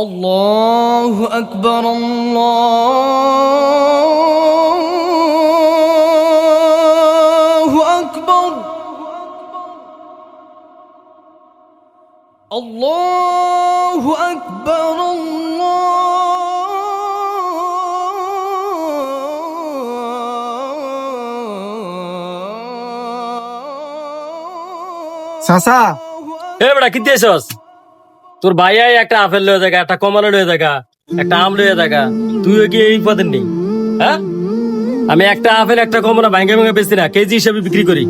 الله أكبر الله أكبر الله أكبر চাচা এ বেটা কি দিয়েছস? তোর ভাইয়াই একটা আপেল লয়ে দেখা, একটা কমলা লয়ে দেখা, একটা আম লয়ে দেখা, তুইও কি এই পদের নেই? হ্যাঁ, আমি একটা আপেল একটা কমলা ভাঙ্গে ভাঙ্গে বেচি না, কেজি হিসেবে বিক্রি করি।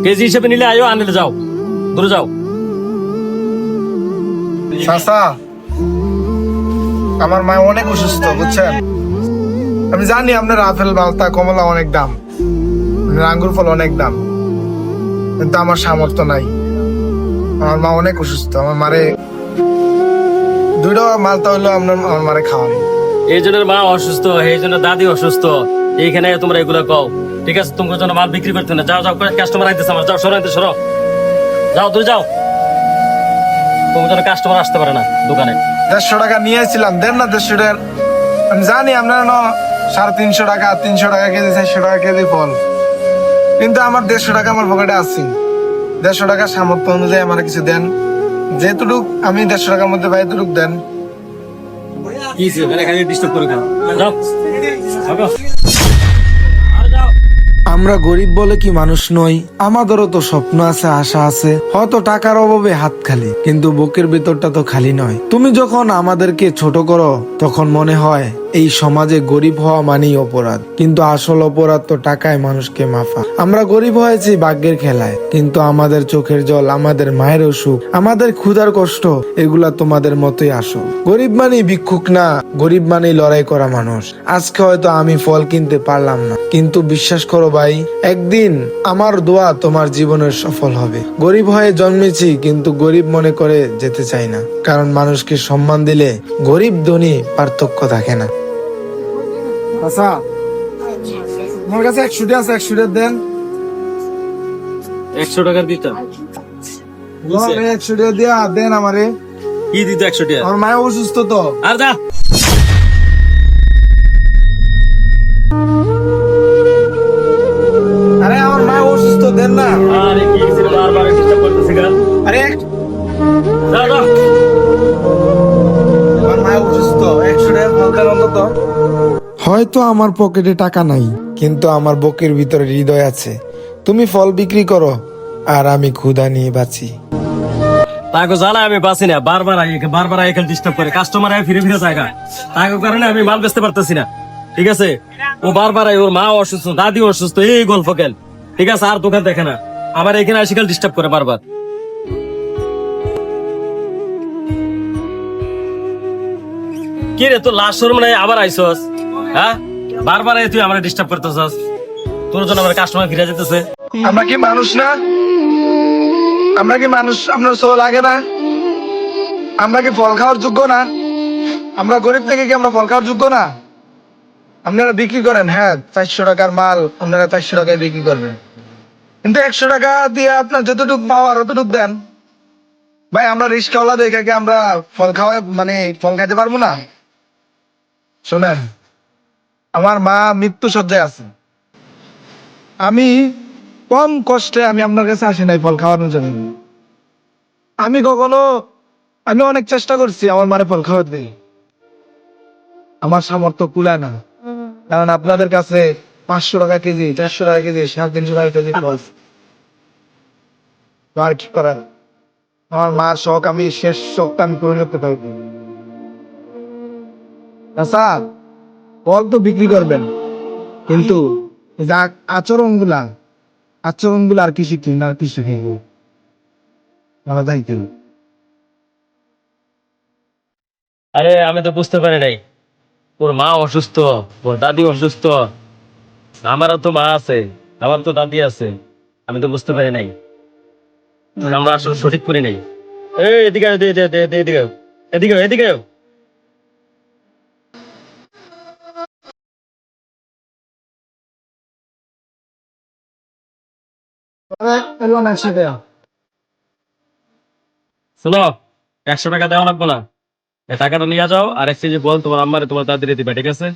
কেজি হিসেবে নিলে আয়ো, আনলে যাও, দূরে যাও। চাচা আমার মা অনেক অসুস্থ বুঝছেন। আমি জানি আপনার আপেল বালতা কমলা অনেক দাম, আপনার আঙ্গুর ফল অনেক দাম, কিন্তু আমার সামর্থ্য নাই। আমার মা অনেক অসুস্থ, আমার মারে দুইটা মালতা হইলো আপনার আমার মারে খাওয়ানি। এই জনের মা অসুস্থ, এই জন্য দাদি অসুস্থ, এইখানে তোমরা এগুলো কও। ঠিক আছে, তোমার জন্য মাল বিক্রি করতে না, যাও যাও, কাস্টমার আইতেছে আমার, যাও সরাইতে সরো, যাও তুই যাও। তোমার জন্য কাস্টমার আসতে পারে না দোকানে। 150 টাকা নিয়েছিলাম, দেন না 150 টাকা। আমি জানি আপনার 350 টাকা, 300 টাকা কেজি, 400 টাকা কেজি ফল, কিন্তু আমার 150 টাকা আমার পকেটে আছে। 150 টাকা সামর্থ্য অনুযায়ী আমার কিছু দেন, যেটুক আমি 150 টাকার মধ্যে পাই এতটুক দেন। কি ডিস্টার্ব করে যাও, যাও। আমরা গরিব বলে কি মানুষ নই? আমাদেরও তো স্বপ্ন আছে, আশা আছে। হয়তো টাকার অভাবে হাত খালি, কিন্তু বুকের ভিতরটা তো খালি নয়। তুমি যখন আমাদেরকে ছোট করো তখন মনে হয় এই সমাজে গরিব হওয়া মানেই অপরাধ, কিন্তু আসল অপরাধ তো টাকায় মানুষকে মাফা। আমরা গরিব হয়েছি ভাগ্যের খেলায়, কিন্তু আমাদের চোখের জল, আমাদের মায়ের অসুখ, আমাদের ক্ষুধার কষ্ট, এগুলা তোমাদের মতোই আসল। গরিব মানেই ভিক্ষুক না, গরিব মানেই লড়াই করা মানুষ। আজকে হয়তো আমি ফল কিনতে পারলাম না, কিন্তু বিশ্বাস করো ভাই, একদিন আমার দোয়া তোমার জীবনের সফল হবে। গরিব হয়ে জন্মেছি, কিন্তু গরিব মনে করে যেতে চাই না, কারণ মানুষকে সম্মান দিলে গরিব ধনী পার্থক্য থাকে না। আচ্ছা, আমার কাছে 100 আছে, 100 দেন। 100 টাকার দিতাম। 100 দিয়া দেন আমারে। কি দিত 100 টাকা? আমার মায়ের অসুস্থ তো। আর যা। আরে আমার মায়ের অসুস্থ, দেন না। আরে কি ছিল, বারবার ডিস্টার্ব করতেছিস কেন? আরে যা যা। আমার মায়ের অসুস্থ, 100 টাকা ফল দেন অন্তত। হয়তো আমার পকেটে টাকা নাই, কিন্তু আমার বুকের ভিতরে হৃদয় আছে। তুমি ফল বিক্রি করো আর আমি ক্ষুধা নিয়ে বাঁচি। তাকে জানা আমি বাঁচি না, বারবার এখানে ডিস্টার্ব করে, কাস্টমার ফিরে ফিরে জায়গা, তাকে কারণে আমি মাল বেচতে পারতেছি না। ঠিক আছে, ও বারবার ওর মা অসুস্থ, দাদি অসুস্থ, এই গল্প কেন? ঠিক আছে, আর দোকান দেখে না, আবার এখানে আসি কাল ডিস্টার্ব করে বারবার। কি রে, তোর লাস্ট শোরুম নাই, আবার আইসস? হ্যাঁ, বারবার তুই আমার ডিস্টার্ব করতেছস, তোর জন্য আমার কাস্টমার ফিরে যেতেছে। আমরা কি মানুষ না? আমরা কি মানুষ? আপনার সো লাগে না? আমরা কি ফল খাওয়ার যোগ্য না? আমরা গরিব থেকে কি আমরা ফল খাওয়ার যোগ্য না? আপনারা বিক্রি করেন, হ্যাঁ 400 টাকার মাল আপনারা 400 টাকায় বিক্রি করবেন, কিন্তু 100 টাকা দিয়ে আপনার যতটুকু পাওয়ার অতটুকু দেন। ভাই আমরা রিস্কওয়ালা দেখে কি আমরা ফল খাওয়া মানে ফল খাইতে পারবো না? শোনেন, আমার মা মৃত্যু সজ্জায় আছে। আমি কম কষ্টে আমি আপনার কাছে আসি নাই ফল খাওয়ানোর জন্য। আমি কখনো, আমি অনেক চেষ্টা করছি আমার মারে ফল খাওয়াতে, আমার সামর্থ্য কুলায় না। কারণ আপনাদের কাছে 500 টাকা কেজি, 400 টাকা কেজি, 350 টাকা কেজি ফল, তো আর কি করার? আমার মার শখ আমি শেষ শখটা আমি পূরণ করতে পারবো। আচ্ছা, ফল তো বিক্রি করবেন, কিন্তু যা আচরণগুলা আর কি শিখি না, কি শিখি আমার দায়িত্ব। আরে আমি তো বুঝতে পারি নাই, ওর মা অসুস্থ, ওর দাদি অসুস্থ, আমারও তো মা আছে, আমার তো দাদি আছে, আমি তো বুঝতে পারি নাই, আমরা আসলে সঠিক করি নাই। এই এদিকে আয়, এদিকে আয়, এদিকে আয়, এদিকে আয়। শোনো, 100 টাকা দেওয়া লাগবো না, এই টাকাটা নিয়ে যাও, আর এক কেজি বল তোমার আম্মারে তোমার দাদিরে দিবে, ঠিক আছে?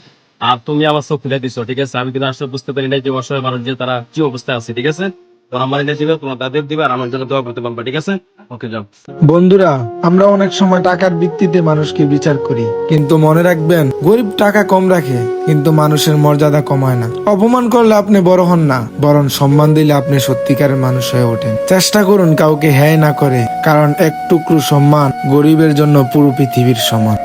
আর তুমি আমার চোখ খুলে দিছো, ঠিক আছে? আমি কিন্তু আসলে বুঝতে পারি নাই যে অসহায় মানুষ যে তারা কি অবস্থায় আছে, ঠিক আছে? তোমার আম্মারে নিয়ে দিবে, তোমার দাদির দিবে, আর আমার জন্য দোয়া করতে পারবে, ঠিক আছে? ওকে, যাও। বন্ধুরা, আমরা অনেক সময় টাকার ভিত্তিতে মানুষকে বিচার করি, কিন্তু মনে রাখবেন, গরিব টাকা কম রাখে কিন্তু মানুষের মর্যাদা কমায় না। অপমান করলে আপনি বড় হন না, বরং সম্মান দিলে আপনি সত্যিকারের মানুষ হয়ে ওঠেন। চেষ্টা করুন কাউকে হ্যায় না করে, কারণ এক টুকরো সম্মান গরিবের জন্য পুরো পৃথিবীর সমান।